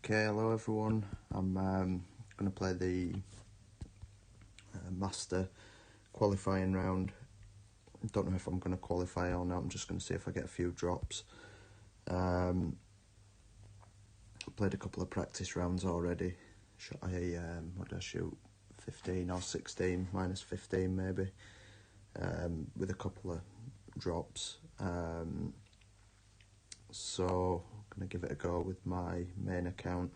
Okay, hello everyone. I'm going to play the Master qualifying round. I don't know if I'm going to qualify or not. I'm just going to see if I get a few drops. I played a couple of practice rounds already. Shot what did I shoot? 15 or 16, minus 15 maybe, with a couple of drops. So I'm going to give it a go with my main account.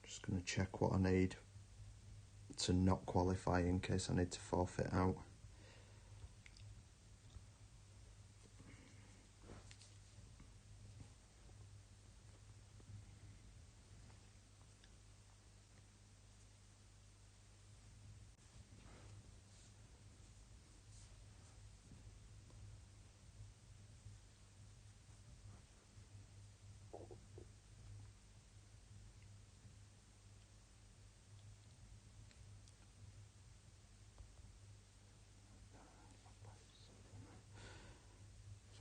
Just going to check what I need to not qualify in case I need to forfeit out.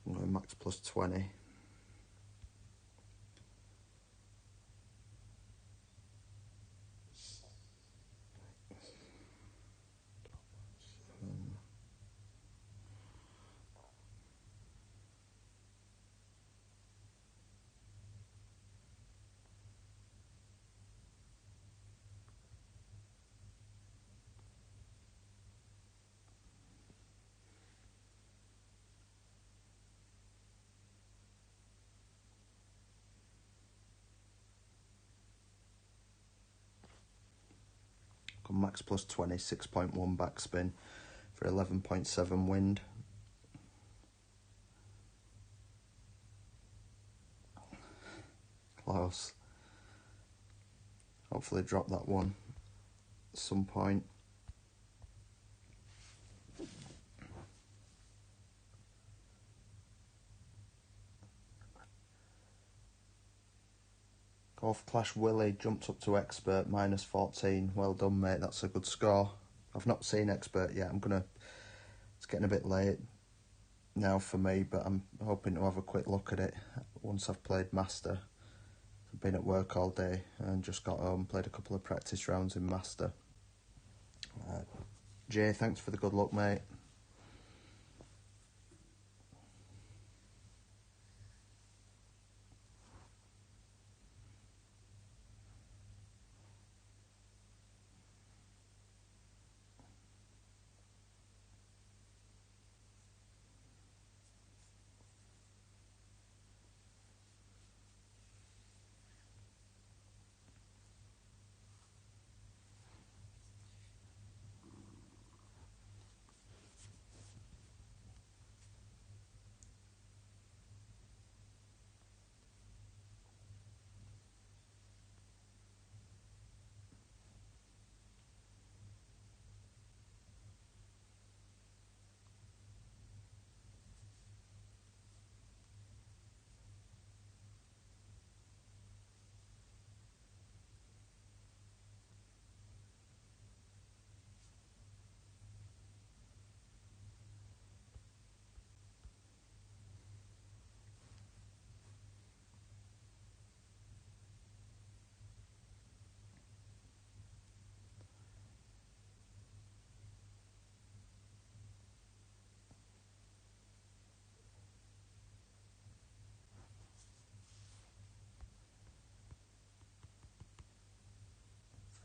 I'm going max plus 20. Max plus 20, 6.1 backspin for 11.7 wind. Close. Hopefully drop that one at some point. Golf Clash Willie jumped up to expert, minus 14. Well done, mate. That's a good score. I've not seen expert yet. It's getting a bit late now for me, but I'm hoping to have a quick look at it once I've played Master. I've been at work all day and just got home, played a couple of practice rounds in Master. Jay, thanks for the good luck, mate.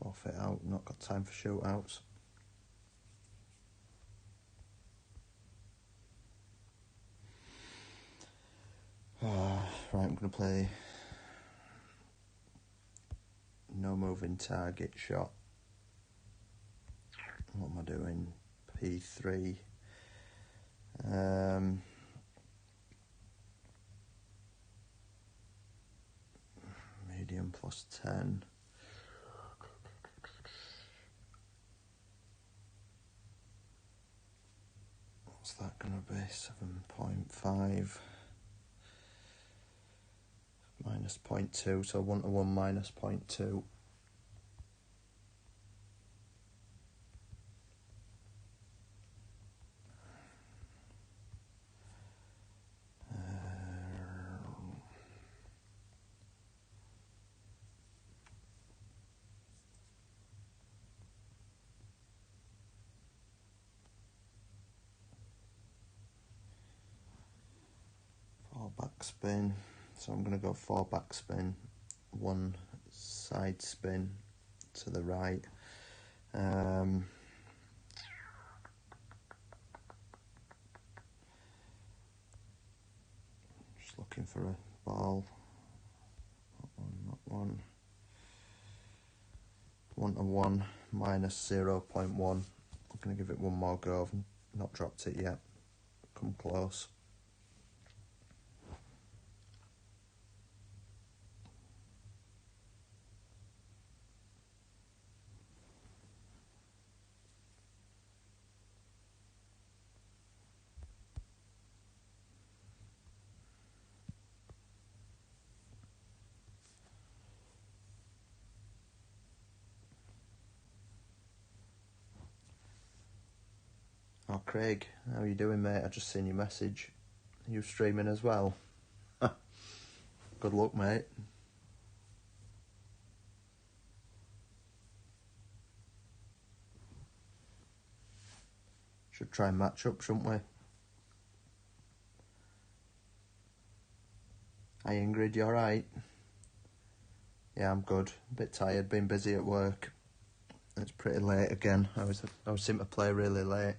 Forfeit out, not got time for shootouts. Right, I'm going to play no moving target shot. What am I doing? P3. Medium plus 10. What's that going to be? 7.5. Minus 0.2, so 1 to 1 minus 0.2. backspin. So I'm going to go 4 backspin, 1 side spin to the right. Just looking for a ball. Not one. 1 to 1 minus 0.1. I'm going to give it one more go. I've not dropped it yet. Come close. Oh, Craig, how are you doing, mate? I just seen your message. Are you streaming as well? Good luck, mate. Should try and match up, shouldn't we? Hi, Ingrid, you alright? Yeah, I'm good. A bit tired, been busy at work. It's pretty late again. I was seem to play really late.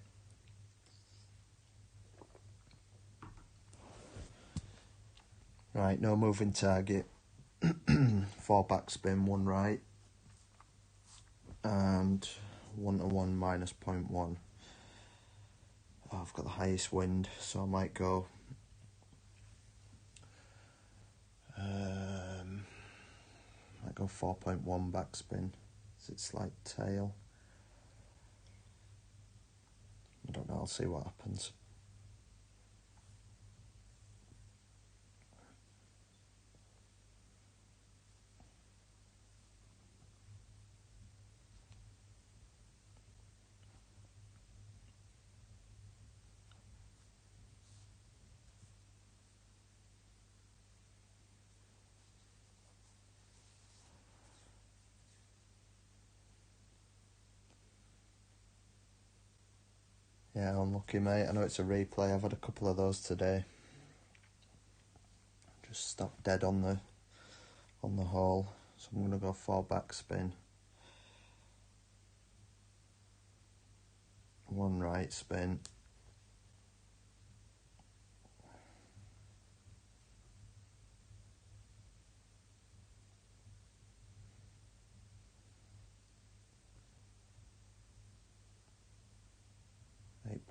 Right, no moving target. 4 backspin, 1 right. And 1 to 1 minus 0.1. Oh, I've got the highest wind, so I might go. Might go 4.1 backspin. It's slight tail. I don't know, I'll see what happens. Yeah, unlucky, mate. I know it's a replay. I've had a couple of those today. Just stopped dead on the hole. So I'm going to go 4 backspin. 1 right spin.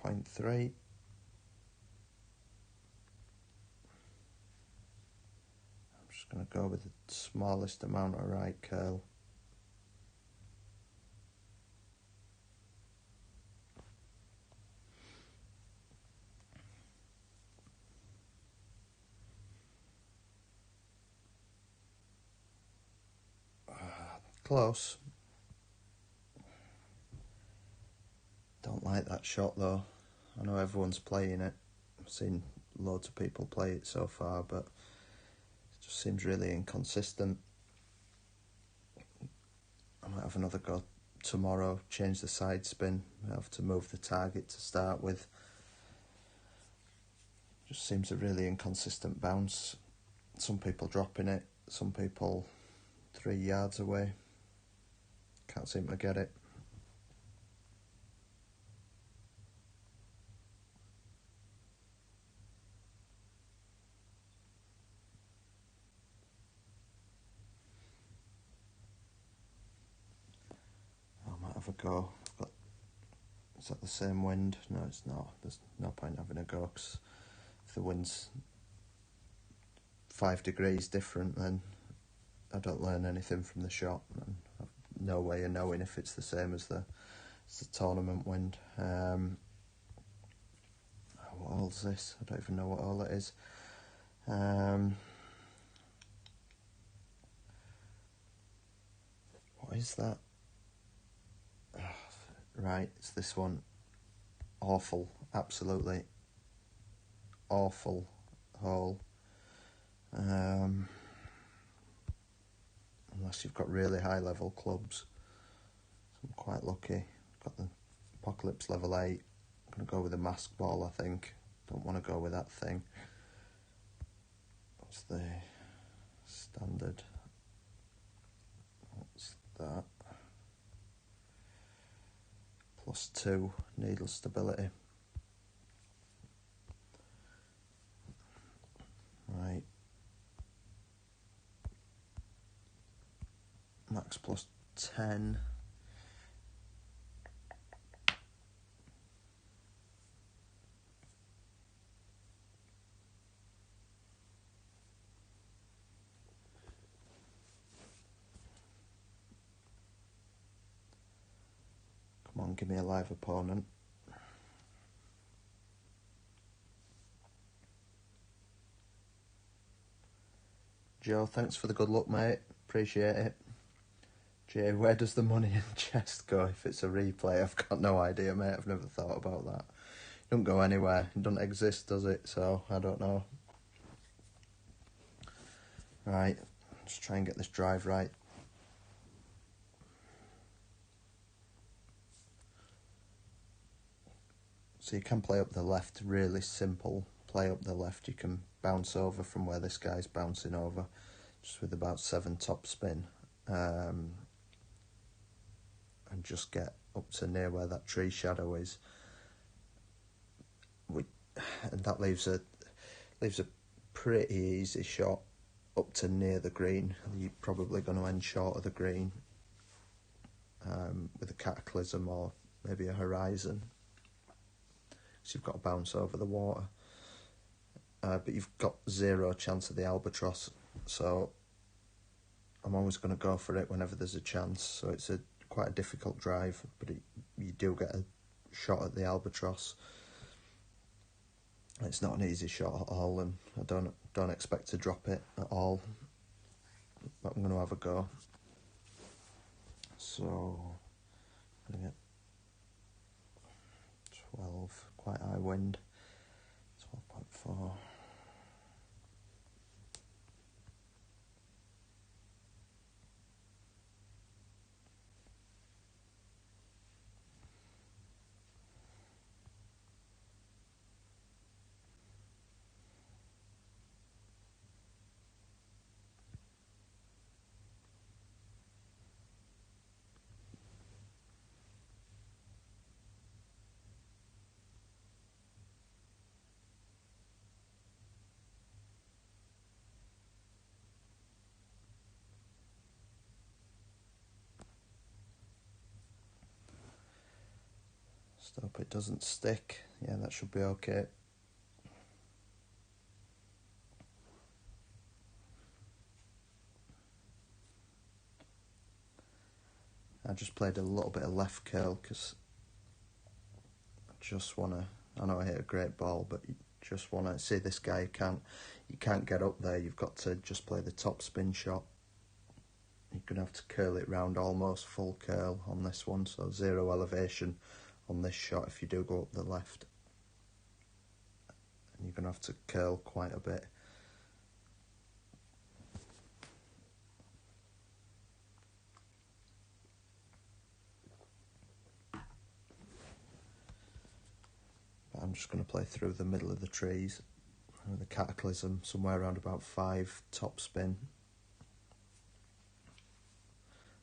.3. I'm just going to go with the smallest amount of right curl. Close. Don't like that shot though. I know everyone's playing it. I've seen loads of people play it so far, but it just seems really inconsistent. I might have another go tomorrow, change the side spin. I have to move the target to start with. Just seems a really inconsistent bounce. Some people dropping it, some people 3 yards away. Can't seem to get it. I might have a go. Is that the same wind? No, it's not. There's no point having a go, because if the wind's 5 degrees different, then I don't learn anything from the shot, and I've no way of knowing if it's the same as the tournament wind. What hole's this? I don't even know what hole it is. What is that? Right, it's this one. Awful, absolutely awful hole. Unless you've got really high level clubs. So I'm quite lucky. Got the Apocalypse level 8. I'm going to go with a mask ball, I think. Don't want to go with that thing. What's the standard? What's that? +2 needle stability. Right. Max +10. Come on, give me a live opponent. Joe, thanks for the good luck, mate. Appreciate it. Jay, where does the money in chest go if it's a replay? I've got no idea, mate. I've never thought about that. It don't go anywhere. It doesn't exist, does it? So, I don't know. Right, let's try and get this drive right. So you can play up the left, really simple. Play up the left, you can bounce over from where this guy's bouncing over, just with about 7 top spin. And just get up to near where that tree shadow is. And that leaves a pretty easy shot up to near the green. You're probably going to end short of the green with a cataclysm or maybe a horizon. So you've got to bounce over the water. But you've got 0 chance of the albatross. So I'm always going to go for it whenever there's a chance. So it's quite a difficult drive, but you do get a shot at the albatross. It's not an easy shot at all, and I don't expect to drop it at all. But I'm going to have a go. So I'm going to get 12, quite high wind, 12.4. Just hope it doesn't stick. Yeah, that should be okay. I just played a little bit of left curl because I just want to, I know I hit a great ball, but you just want to see this guy, you can't get up there. You've got to just play the top spin shot. You're going to have to curl it round almost full curl on this one, so 0 elevation on this shot if you do go up the left. And you're going to have to curl quite a bit. But I'm just going to play through the middle of the trees with a cataclysm somewhere around about 5 top spin.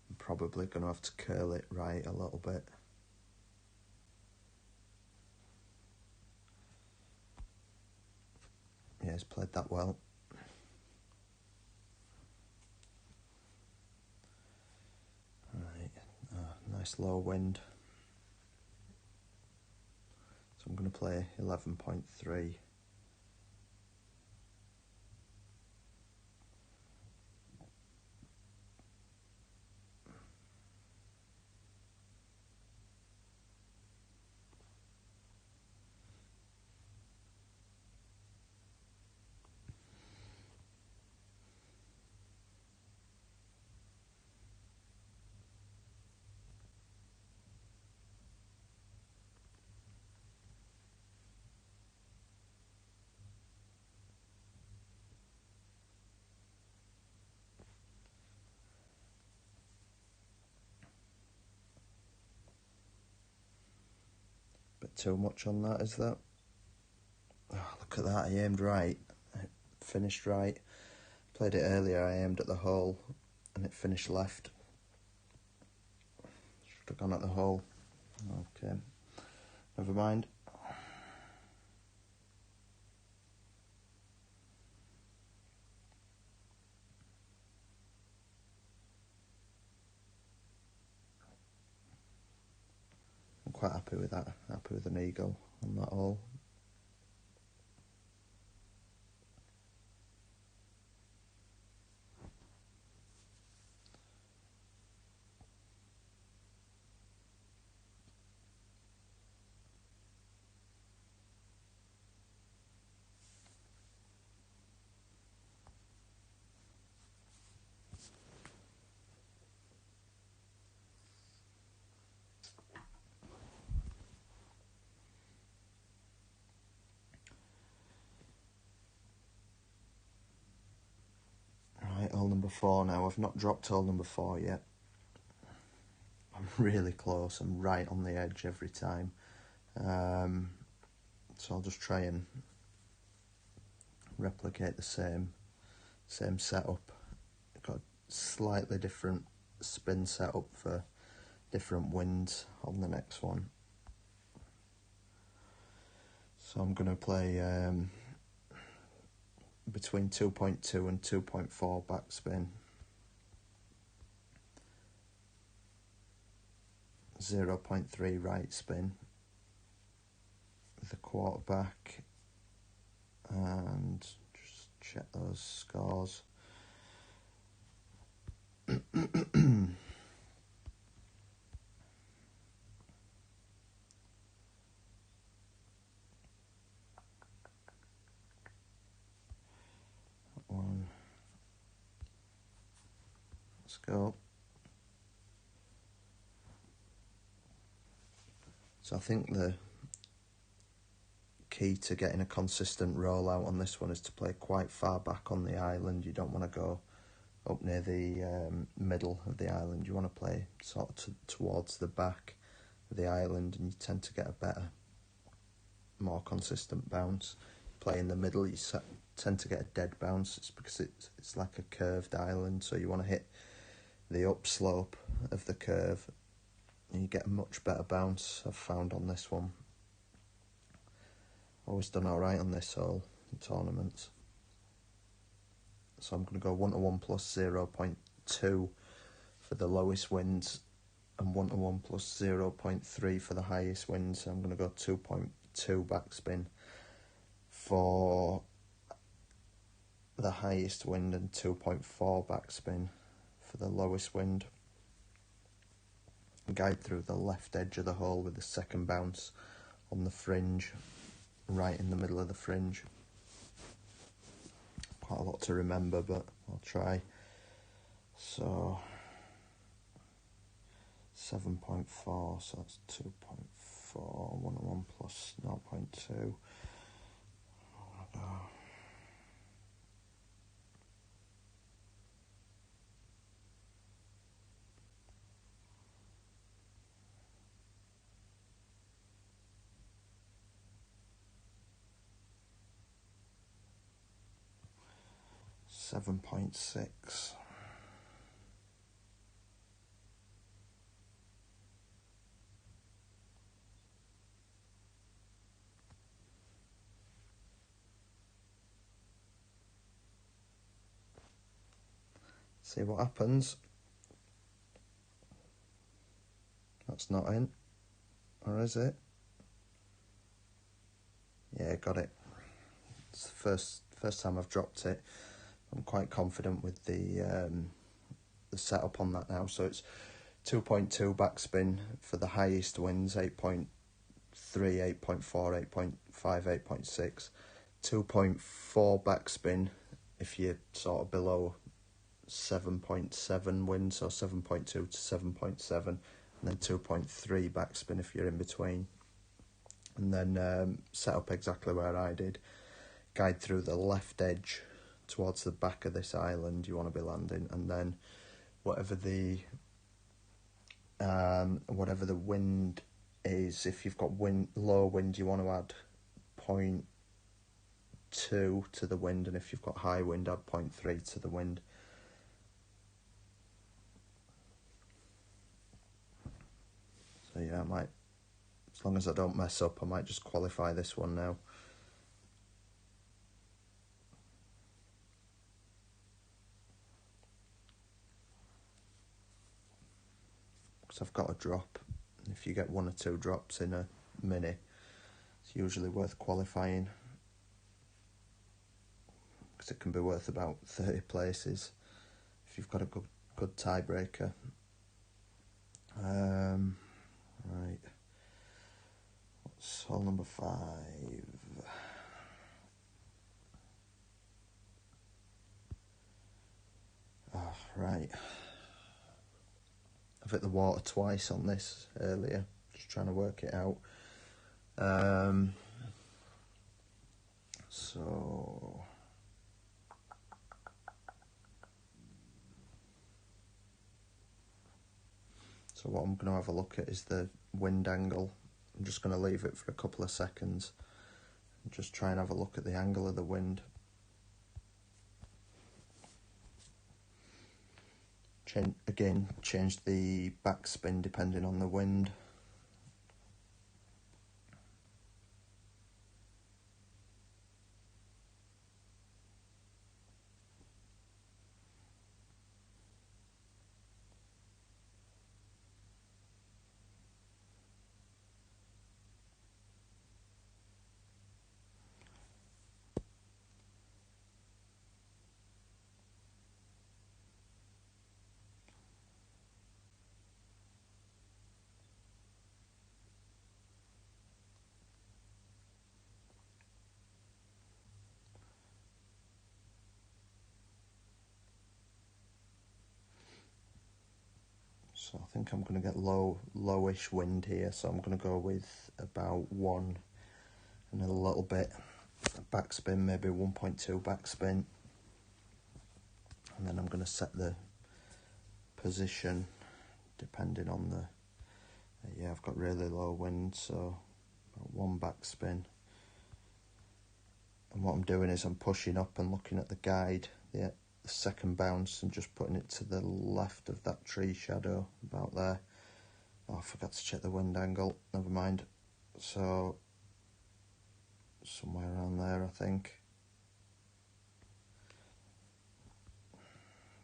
I'm probably going to have to curl it right a little bit. Yeah, he's played that well. Right, nice low wind. So I'm going to play 11.3. Bit too much on that, is that? Oh, look at that, I aimed right. It finished right. Played it earlier, I aimed at the hole and it finished left. Should have gone at the hole. Okay, never mind. I'm quite happy with that, happy with an eagle on that hole. Right, hole number 4 now. I've not dropped hole number 4 yet. I'm really close. I'm right on the edge every time. So I'll just try and replicate the same setup. I've got a slightly different spin setup for different winds on the next one. So I'm going to play between 2.2 and 2.4 backspin. 0.3 right spin with the quarterback, and just check those scores. One. Let's go. So I think the key to getting a consistent rollout on this one is to play quite far back on the island. You don't want to go up near the middle of the island. You want to play sort of towards the back of the island, and you tend to get a better, more consistent bounce. Play in the middle, you tend to get a dead bounce. It's because it's like a curved island, so you want to hit the upslope of the curve and you get a much better bounce, I've found, on this one. Always done alright on this hole in tournaments. So I'm going to go 1-1 plus 0.2 for the lowest winds and 1-1 plus 0.3 for the highest winds. So I'm going to go 2.2 backspin for the highest wind and 2.4 backspin for the lowest wind. Guide through the left edge of the hole with the second bounce on the fringe, right in the middle of the fringe. Quite a lot to remember, but I'll try. So 7.4, so that's 2.4, 1-1 plus 0.2. Oh, 7.6. See what happens. That's not in, or is it? Yeah, got it. It's the first time I've dropped it. I'm quite confident with the setup on that now. So it's 2.2 backspin for the highest winds, 8.3, 8.4, 8.5, 8.6. 2.4 backspin if you're sort of below 7.7 winds, so 7.2 to 7.7, and then 2.3 backspin if you're in between. And then set up exactly where I did. Guide through the left edge towards the back of this island you want to be landing, and then whatever the wind is, if you've got low wind, you want to add 0.2 to the wind, and if you've got high wind, add 0.3 to the wind. So yeah, I might, as long as I don't mess up, I might just qualify this one now. Because I've got a drop. If you get 1 or 2 drops in a mini, it's usually worth qualifying. Because it can be worth about 30 places if you've got a good tiebreaker. Right. What's hole number 5? Oh, right. I've hit the water twice on this earlier, just trying to work it out. So what I'm going to have a look at is the wind angle. I'm just going to leave it for a couple of seconds and just try and have a look at the angle of the wind. Change the backspin depending on the wind. So I think I'm going to get lowish wind here, so I'm going to go with about 1 and a little bit backspin, maybe 1.2 backspin. And then I'm going to set the position depending on the... yeah, I've got really low wind, so about 1 backspin. And what I'm doing is I'm pushing up and looking at the guide, the second bounce, and just putting it to the left of that tree shadow, about there. Oh, I forgot to check the wind angle, never mind. So, somewhere around there, I think.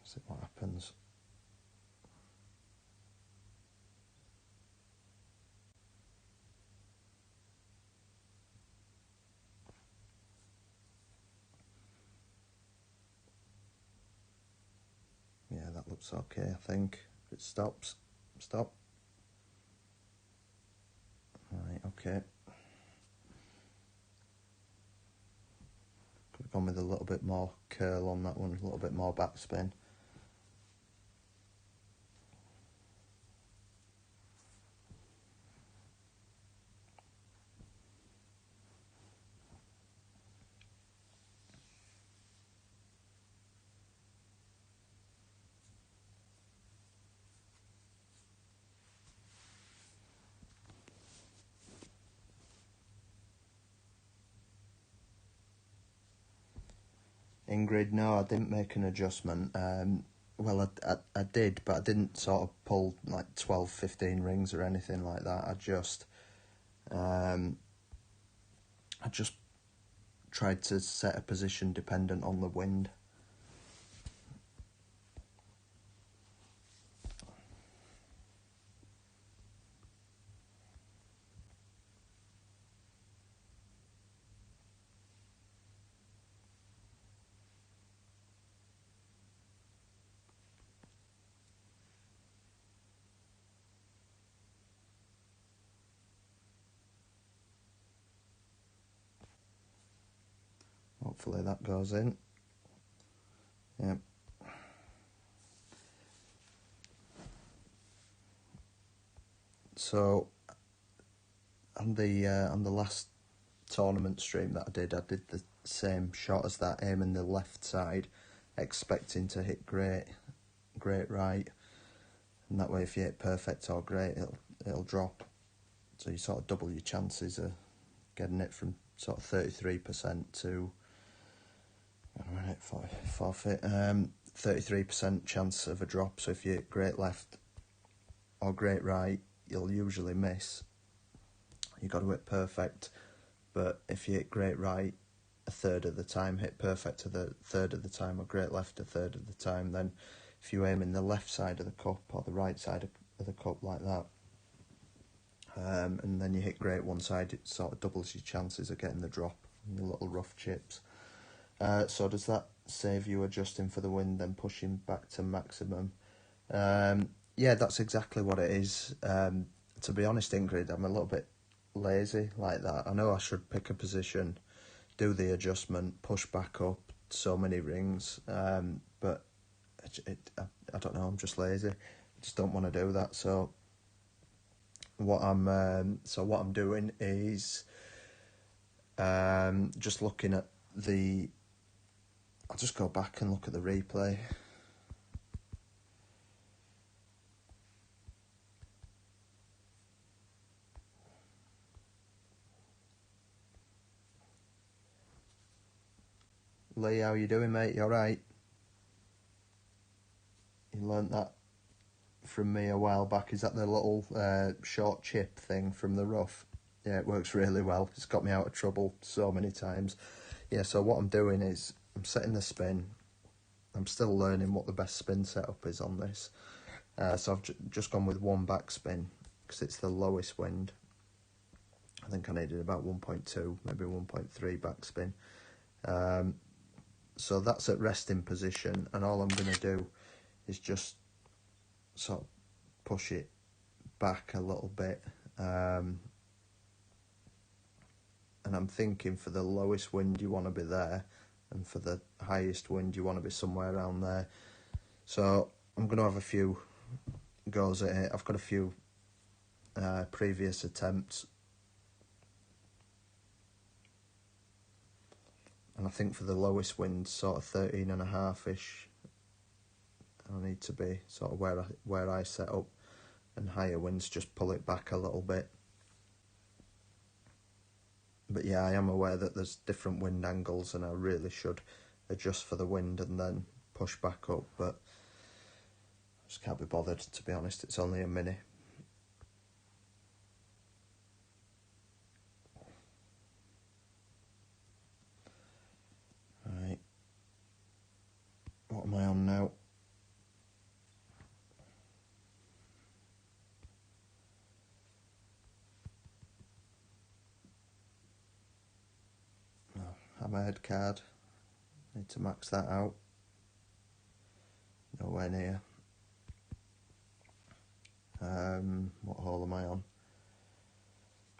See what happens. Yeah, that looks okay, I think. If it stops, stop. Right, okay. Could have gone with a little bit more curl on that one, a little bit more backspin. Ingrid, no, I didn't make an adjustment. Well, I did, but I didn't sort of pull like 12, 15 rings or anything like that. I just tried to set a position dependent on the wind. Hopefully that goes in. Yep. So on the last tournament stream that I did the same shot as that, aiming the left side, expecting to hit great right, and that way if you hit perfect or great, it'll drop. So you sort of double your chances of getting it from sort of 33% to a minute, forfeit. 33% chance of a drop, so if you hit great left or great right, you'll usually miss. You got to hit perfect, but if you hit great right a third of the time, hit perfect a third of the time, or great left a third of the time, then if you aim in the left side of the cup or the right side of the cup like that, and then you hit great one side, it sort of doubles your chances of getting the drop, your little rough chips. So does that save you adjusting for the wind, then pushing back to maximum? Yeah, that's exactly what it is. To be honest, Ingrid, I'm a little bit lazy like that. I know I should pick a position, do the adjustment, push back up so many rings, but I don't know, I'm just lazy. I just don't want to do that. So what I'm doing is just looking at the. I'll just go back and look at the replay. Lee, how you doing, mate? You alright? You learnt that from me a while back. Is that the little short chip thing from the rough? Yeah, it works really well. It's got me out of trouble so many times. Yeah, so what I'm doing is I'm setting the spin. I'm still learning what the best spin setup is on this. So I've just gone with one backspin because it's the lowest wind. I think I needed about 1.2, maybe 1.3 backspin. So that's at resting position, and all I'm going to do is just sort of push it back a little bit. And I'm thinking for the lowest wind you want to be there, and for the highest wind you want to be somewhere around there. So I'm going to have a few goes at it. I've got a few previous attempts, and I think for the lowest wind, sort of 13.5-ish, I need to be sort of where I set up, and higher winds just pull it back a little bit. But yeah, I am aware that there's different wind angles, and I really should adjust for the wind and then push back up, but I just can't be bothered, to be honest. It's only a mini. Right, what am I on now? Hammerhead card. Need to max that out. Nowhere near. What hole am I on?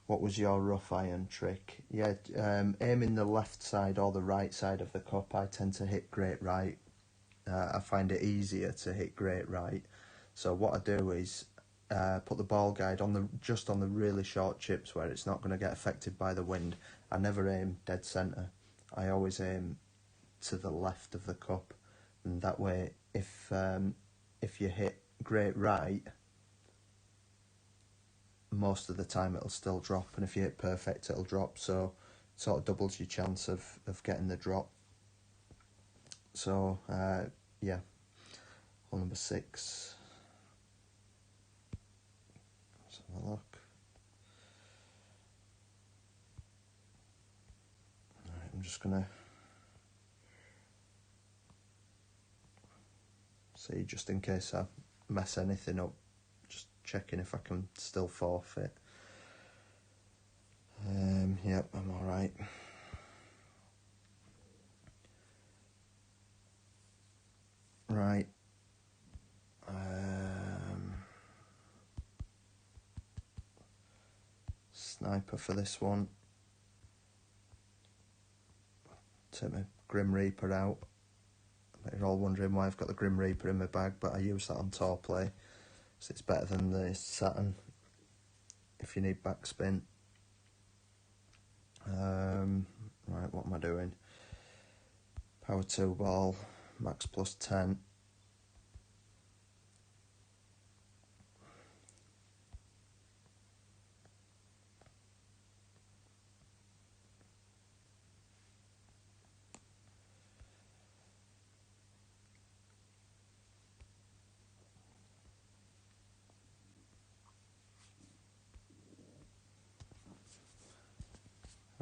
What was your rough iron trick? Yeah, aiming the left side or the right side of the cup, I tend to hit great right. I find it easier to hit great right. So what I do is put the ball guide on just on the really short chips where it's not going to get affected by the wind. I never aim dead centre. I always aim to the left of the cup, and that way, if you hit great right, most of the time it'll still drop, and if you hit perfect, it'll drop. So it sort of doubles your chance of getting the drop. So yeah, hole number 6. Let's have a look. Right, I'm just gonna see, just in case I mess anything up, just checking if I can still forfeit. Yep, I'm alright. Right. Sniper for this one. Take my Grim Reaper out. You're all wondering why I've got the Grim Reaper in my bag, but I use that on tour play, so it's better than the Saturn if you need backspin. Right, what am I doing? Power 2 ball, max plus 10.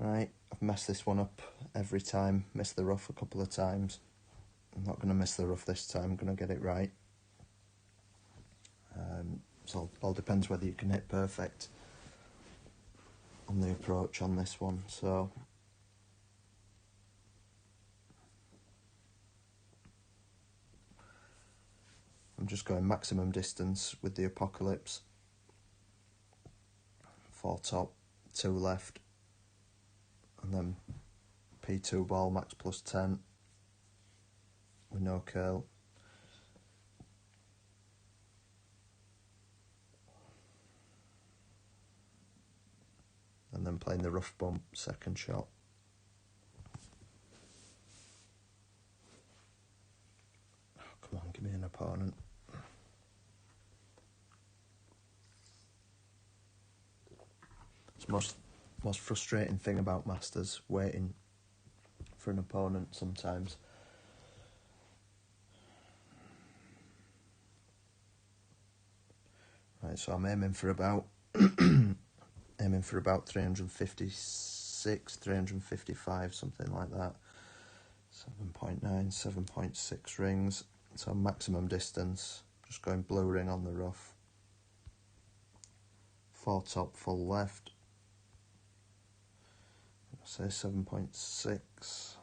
Right, I've messed this one up every time, missed the rough a couple of times. I'm not going to miss the rough this time, I'm going to get it right. So it all depends whether you can hit perfect on the approach on this one. So I'm just going maximum distance with the Apocalypse. 4 top, 2 left, and then P2 ball max plus 10 with no curl. And then playing the rough bump second shot. Oh, come on, give me an opponent. It's most frustrating thing about Masters, waiting for an opponent sometimes. Right, so I'm aiming for about 356, 355, something like that. 7.9, 7.6 rings. So maximum distance. Just going blue ring on the rough. 4 top, full left. Say 7.6.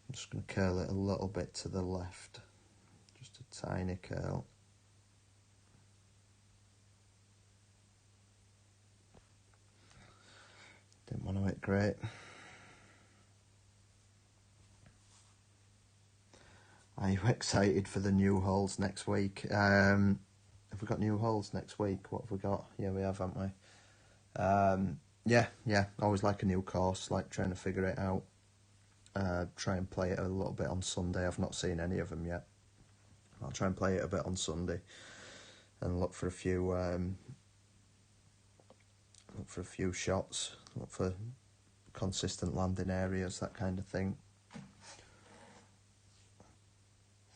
I'm just going to curl it a little bit to the left. Just a tiny curl. Didn't want to hit great. Are you excited for the new holes next week? Have we got new holes next week? What have we got? Yeah, we have, haven't we? Yeah. Always like a new course, like trying to figure it out. Try and play it a little bit on Sunday. I've not seen any of them yet. I'll try and play it a bit on Sunday and look for a few shots, look for consistent landing areas, that kind of thing.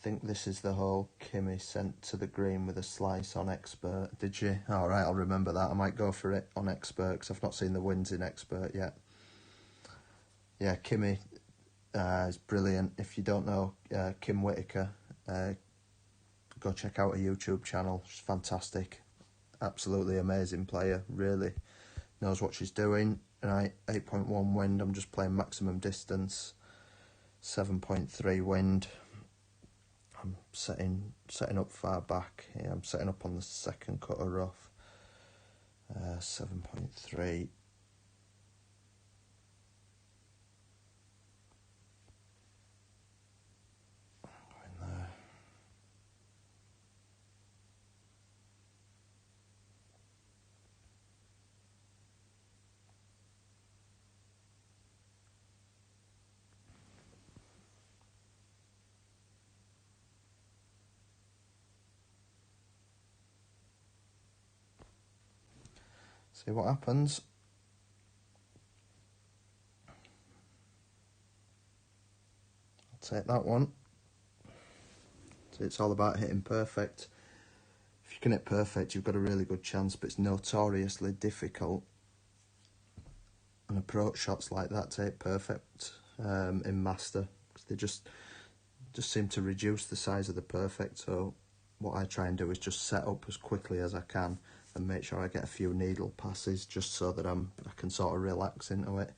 I think this is the hole Kimmy sent to the green with a slice on expert. Did you? All right, I'll remember that. I might go for it on expert because I've not seen the wins in expert yet. Yeah, Kimmy is brilliant. If you don't know Kim Whitaker, go check out her YouTube channel. She's fantastic. Absolutely amazing player. Really knows what she's doing. Right, 8.1 wind. I'm just playing maximum distance. 7.3 wind. I'm setting up far back. Yeah, I'm setting up on the second cut of rough. 7.3. Going there. See what happens. I'll take that one. So it's all about hitting perfect. If you can hit perfect, you've got a really good chance, but it's notoriously difficult. And approach shots like that to hit perfect in Master, because they just seem to reduce the size of the perfect. So what I try and do is just set up as quickly as I can and make sure I get a few needle passes just so that I can sort of relax into it.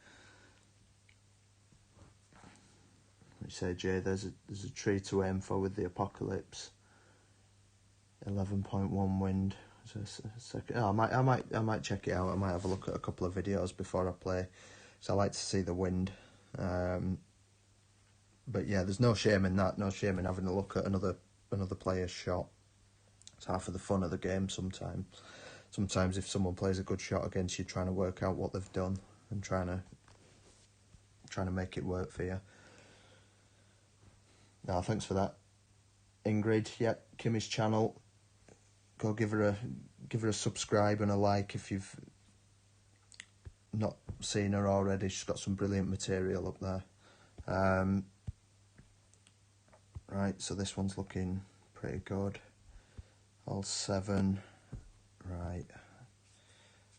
You say, Jay, there's a tree to aim for with the Apocalypse. 11.1 wind. I might check it out. I might have a look at a couple of videos before I play. So I like to see the wind. But yeah, there's no shame in that. No shame in having a look at another player's shot. It's half of the fun of the game sometimes. Sometimes if someone plays a good shot against you, trying to work out what they've done and trying to make it work for you. No, thanks for that, Ingrid. Yep, Kimmy's channel. Go give her a subscribe and a like if you've not seen her already. She's got some brilliant material up there. Right, so this one's looking pretty good. Ball 7. Right.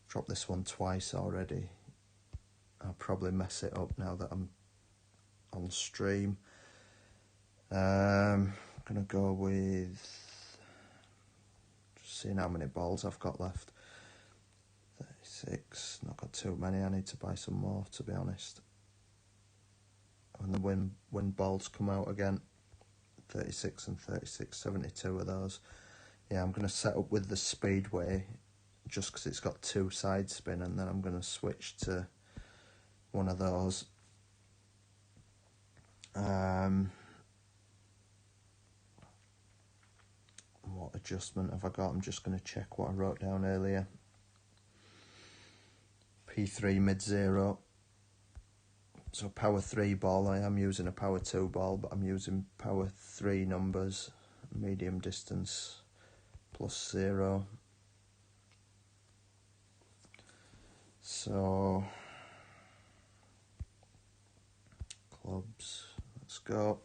Dropped this one twice already. I'll probably mess it up now that I'm on stream. I'm going to go with... Just seeing how many balls I've got left. 36. Not got too many. I need to buy some more, to be honest. When the wind balls come out again. 36 and 36, 72 of those. Yeah, I'm going to set up with the Speedway just because it's got 2 side spin, and then I'm going to switch to one of those. What adjustment have I got? I'm just going to check what I wrote down earlier. P3 mid-0. So power 3 ball, I am using a power 2 ball, but I'm using power 3 numbers, medium distance +0. So, clubs, let's go.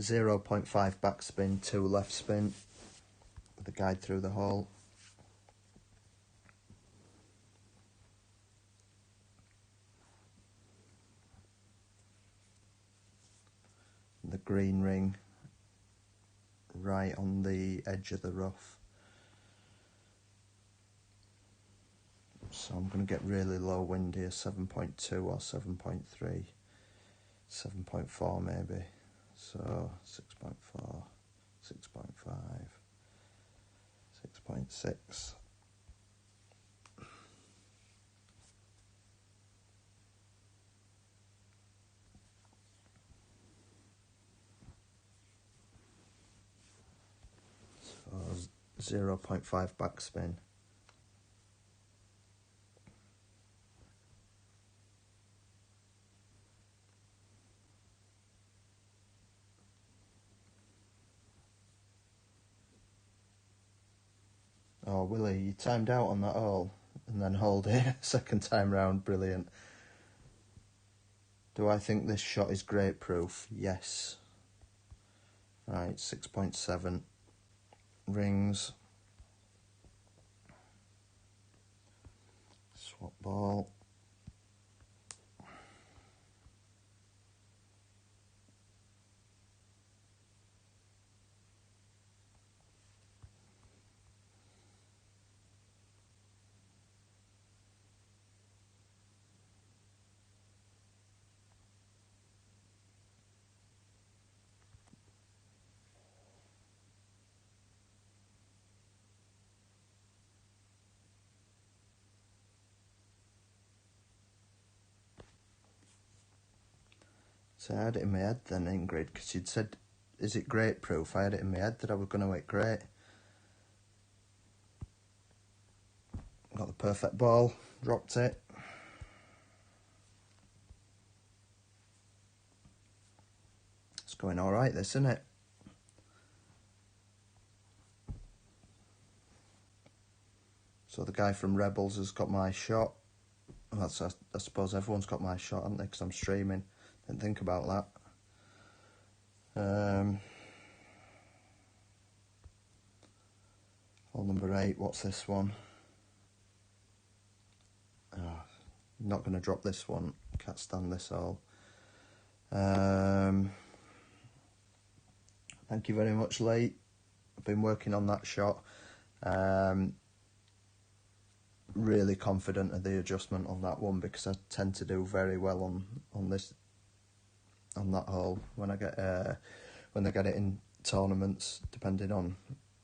0.5 backspin, 2 left spin, with a guide through the hole. The green ring right on the edge of the rough. So I'm going to get really low wind here, 7.2 or 7.3, 7.4 maybe. So 6.4, 6.5, 6.6. So 0.5 backspin. Oh, Willie, you timed out on that hole and then hold it second time round. Brilliant. Do I think this shot is great proof? Yes. Right, 6.7 rings. Swap ball. So I had it in my head then, Ingrid, because you'd said, is it great proof? I had it in my head that I was going to hit great. Got the perfect ball, dropped it. It's going alright, this, isn't it? So the guy from Rebels has got my shot. Well, I suppose everyone's got my shot, haven't they, because I'm streaming. Didn't think about that. Hole number 8, what's this one? Oh, not going to drop this one. Can't stand this hole. Thank you very much, Lee. I've been working on that shot. Really confident of the adjustment on that one because I tend to do very well on that hole when I get it in tournaments. Depending on,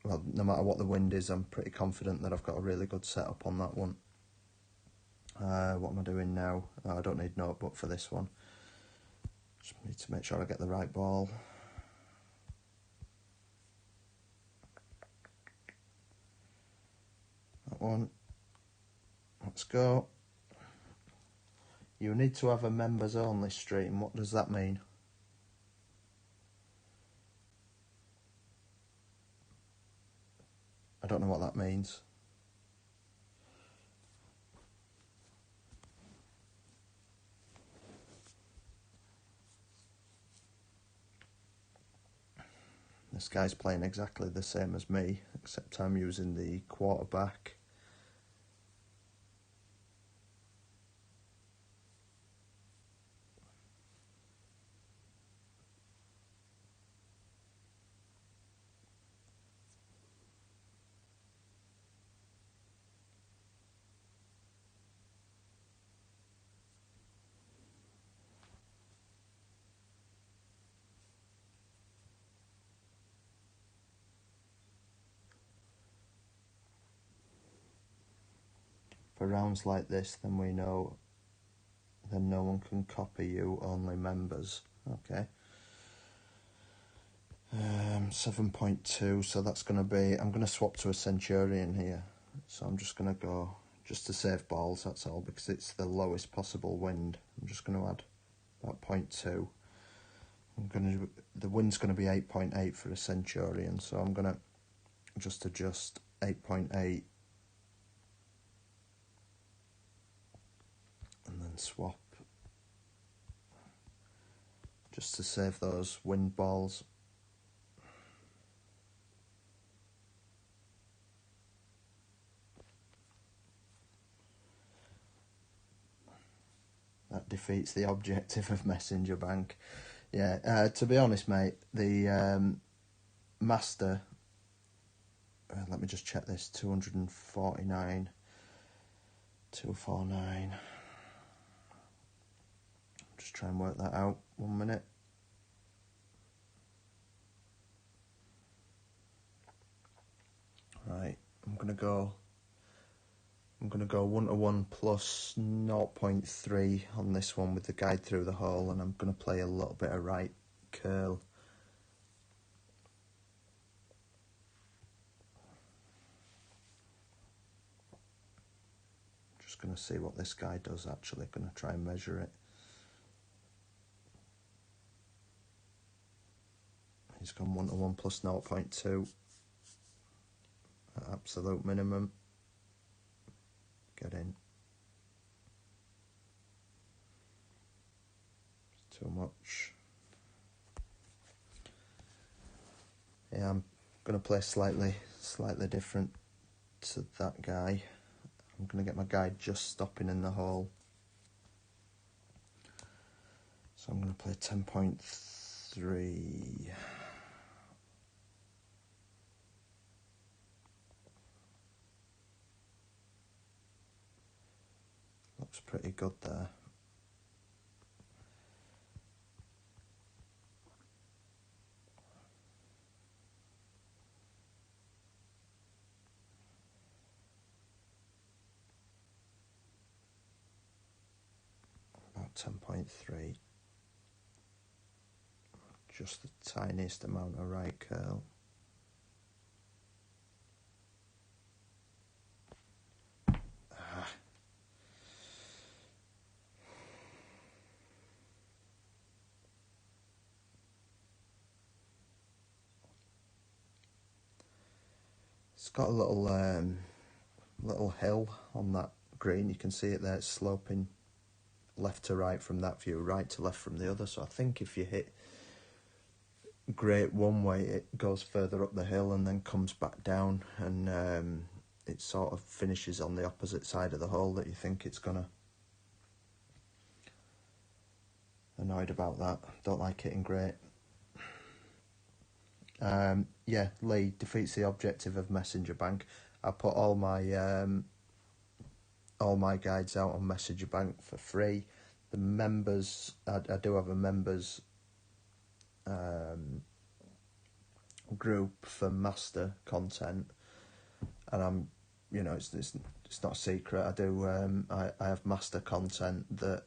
well, no matter what the wind is, I'm pretty confident that I've got a really good setup on that one. What am I doing now? Oh, I don't need notebook for this one. Just need to make sure I get the right ball. That one. Let's go. You need to have a members only stream. What does that mean? I don't know what that means. This guy's playing exactly the same as me, except I'm using the quarterback. For rounds like this, then we know then no one can copy you, only members. Okay. 7.2, so that's going to be, I'm going to swap to a Centurion here. So I'm just going to go, just to save balls, that's all, because it's the lowest possible wind. I'm just going to add about 0.2. The wind's going to be 8.8 for a Centurion, so I'm going to just adjust 8.8 and then swap just to save those wind balls. That defeats the objective of Messenger Bank. Yeah, to be honest, mate, the master, let me just check this, 249, 249. Just try and work that out, 1 minute. Right, I'm gonna go 1-to-1 plus 0.3 on this one with the guide through the hole, and I'm gonna play a little bit of right curl. Just gonna see what this guy does actually, gonna try and measure it. He's gone 1-to-1 plus 0.2 at absolute minimum. Get in. Too much. Yeah, I'm going to play slightly different to that guy. I'm going to get my guide just stopping in the hole. So I'm going to play 10.3. Looks pretty good there. About 10.3. Just the tiniest amount of right curl. It's got a little hill on that green. You can see it there. It's sloping left to right from that view, right to left from the other. So I think if you hit great one way, it goes further up the hill and then comes back down, and it sort of finishes on the opposite side of the hole that you think it's gonna. Annoyed about that. Don't like hitting great. Yeah, Lee defeats the objective of Messenger Bank. I put all my guides out on Messenger Bank for free. The members, I do have a members group for master content, and I'm, it's not a secret. I do I have master content that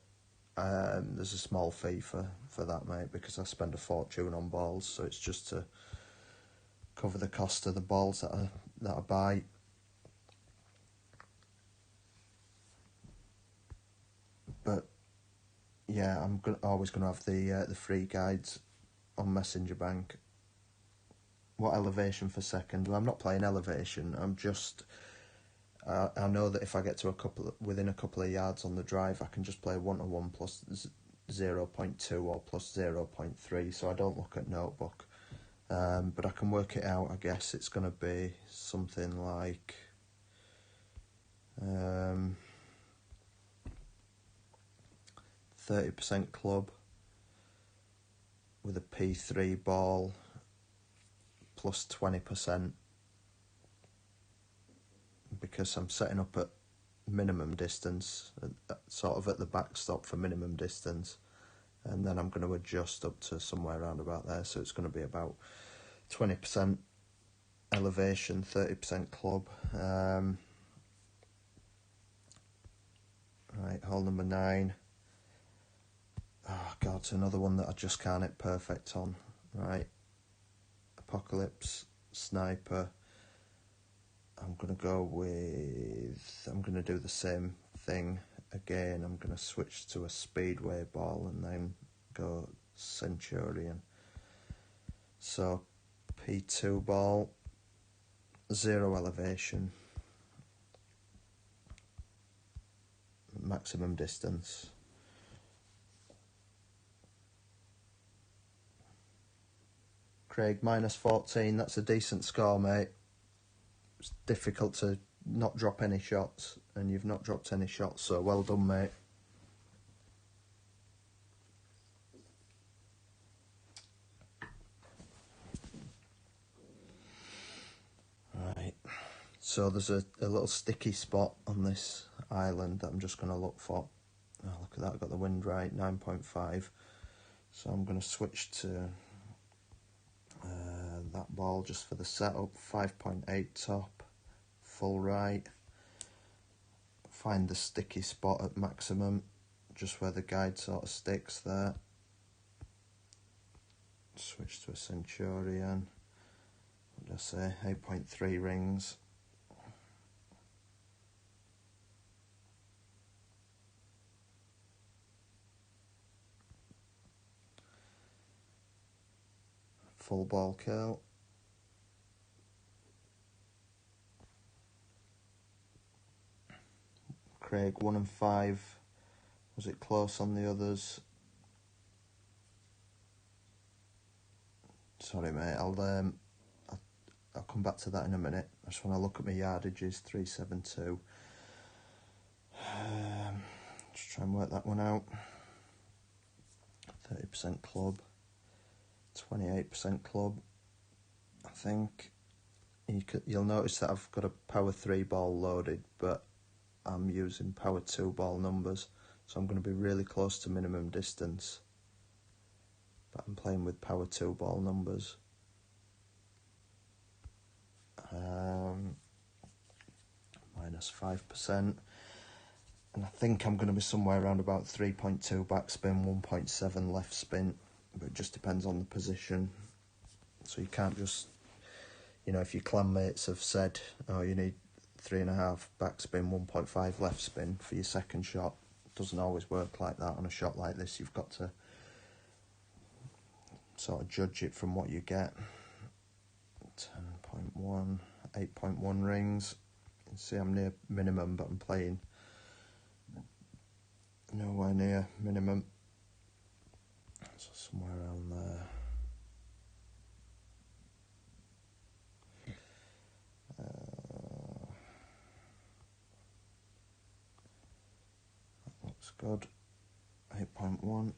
there's a small fee for that, mate, because I spend a fortune on balls, so it's just to cover the cost of the balls that I buy. But yeah, I'm always going to have the free guides on Messenger Bank. What elevation for second? Well, I'm not playing elevation. I'm just. I know that if I get to within a couple of yards on the drive, I can just play 1-to-1 plus 0.2 or plus 0.3. So I don't look at notebook. But I can work it out. I guess it's going to be something like 30% club with a P3 ball plus 20%, because I'm setting up at minimum distance, sort of at the backstop for minimum distance, and then I'm going to adjust up to somewhere around about there, so it's going to be about 20% elevation, 30% club. Right, hole number 9. Oh god, it's another one that I just can't hit perfect on. Right, Apocalypse, Sniper. I'm going to do the same thing again. I'm going to switch to a Speedway ball and then go Centurion. So P2 ball, 0 elevation, maximum distance. Craig, minus 14, that's a decent score, mate. It's difficult to not drop any shots, and you've not dropped any shots, so well done, mate. Right, so there's a little sticky spot on this island that I'm just going to look for. Oh, look at that, I got the wind right, 9.5. So I'm going to switch to that ball just for the setup, 5.8 top, full right. Find the sticky spot at maximum, just where the guide sort of sticks there. Switch to a Centurion. What did I say? 8.3 rings. Full ball curl. Craig, 1 and 5. Was it close on the others? Sorry, mate. I'll come back to that in a minute. I just want to look at my yardages. 372. Just try and work that one out. 30% club. 28% club. I think you'll notice that I've got a power 3 ball loaded, but I'm using power 2 ball numbers, so I'm going to be really close to minimum distance, but I'm playing with power 2 ball numbers. Minus 5%, and I think I'm going to be somewhere around about 3.2 backspin, 1.7 left spin, but it just depends on the position. So you can't just, if your clan mates have said, oh, you need 3.5 backspin, 1.5 left spin for your second shot, it doesn't always work like that. On a shot like this, you've got to sort of judge it from what you get. 10.1, 8.1 rings. You can see I'm near minimum, but I'm playing nowhere near minimum. So somewhere around there. That looks good. 8.1.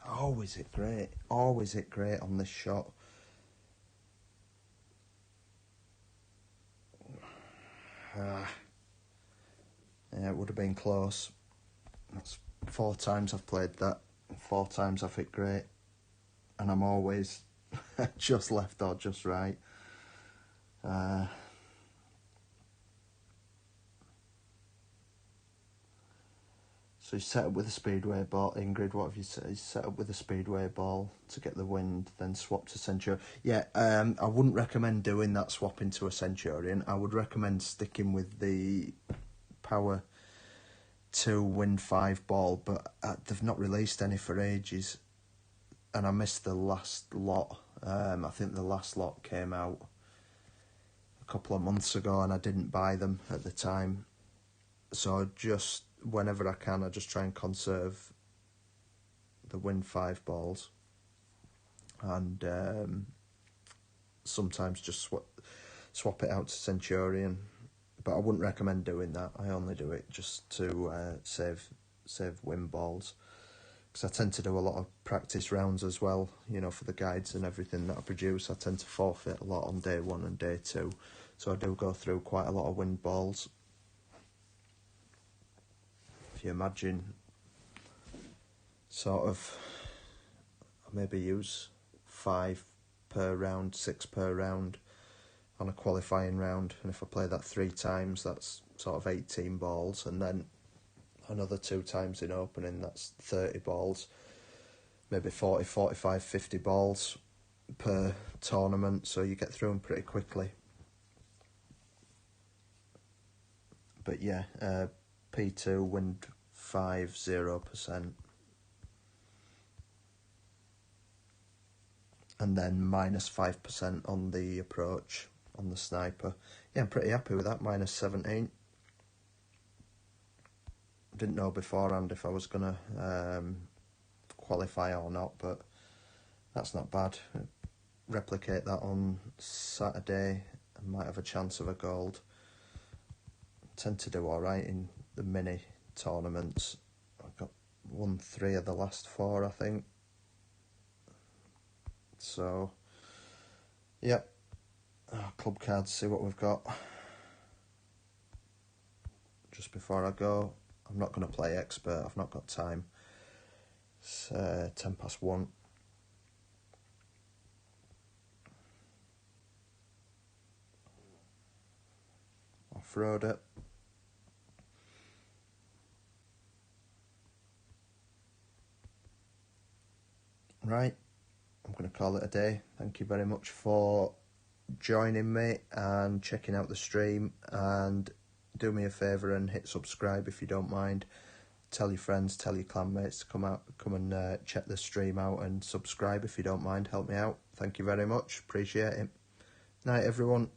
Always hit great. Always hit great on this shot. Yeah, it would have been close. That's 4 times I've played that. 4 times I've hit great. And I'm always just left or just right. So he's set up with a Speedway ball. Ingrid, what have you said? He's set up with a Speedway ball to get the wind, then swap to Centurion. Yeah, I wouldn't recommend doing that, swap into a Centurion. I would recommend sticking with the Power 2 Wind 5 ball, but they've not released any for ages. And I missed the last lot, I think the last lot came out a couple of months ago and I didn't buy them at the time. So just whenever I can, I just try and conserve the win 5 balls. And sometimes just swap it out to Centurion. But I wouldn't recommend doing that. I only do it just to save win balls. Because I tend to do a lot of practice rounds as well, you know, for the guides and everything that I produce. I tend to forfeit a lot on day 1 and day 2. So I do go through quite a lot of win balls. If you imagine, sort of, I maybe use 5 per round, 6 per round on a qualifying round. And if I play that 3 times, that's sort of 18 balls. And then another 2 times in opening, that's 30 balls, maybe 40, 45, 50 balls per tournament, so you get through them pretty quickly. But yeah, P2, wind 5, 0%. And then minus 5% on the approach, on the sniper. Yeah, I'm pretty happy with that, minus 17. Didn't know beforehand if I was going to qualify or not, but that's not bad. Replicate that on Saturday, I might have a chance of a gold. Tend to do alright in the mini tournaments. I've got won 3 of the last 4, I think. So, yep. Club cards, see what we've got. Just before I go, I'm not going to play expert, I've not got time. It's 1:10. Off-road it. Right, I'm going to call it a day. Thank you very much for joining me and checking out the stream, and do me a favour and hit subscribe if you don't mind. Tell your friends, tell your clanmates to come and check the stream out, and subscribe if you don't mind. Help me out. Thank you very much. Appreciate it. Night, everyone.